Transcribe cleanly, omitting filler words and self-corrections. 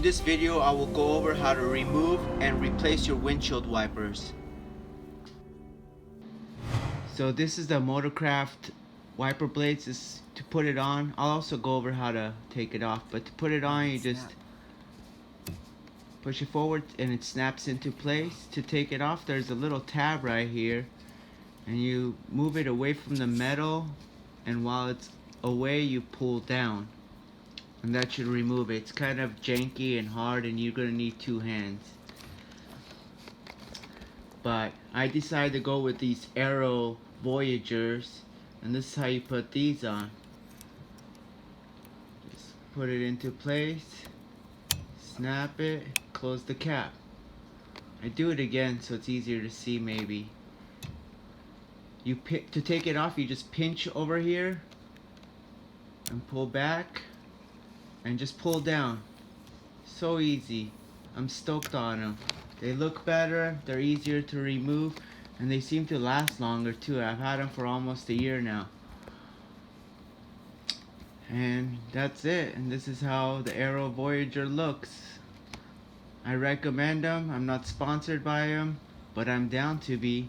this video, I will go over how to remove and replace your windshield wipers. So this is the Motorcraft wiper blades. This to put it on. I'll also go over how to take it off, but to put it on, you just push it forward and it snaps into place. To take it off, there's a little tab right here, and you move it away from the metal, and while it's away, you pull down, and that should remove it. It's kind of janky and hard, and you're gonna need two hands. But I decided to go with these Aero Voyagers, and this is how you put these on. Just put it into place, snap it, close the cap. I do it again so it's easier to see maybe. To take it off, you just pinch over here and pull back and just pull down. So easy. I'm stoked on them. They look better, they're easier to remove, and they seem to last longer too. I've had them for almost a year now. And that's it. And this is how the Aero Voyager looks. I recommend them. I'm not sponsored by them, but I'm down to be.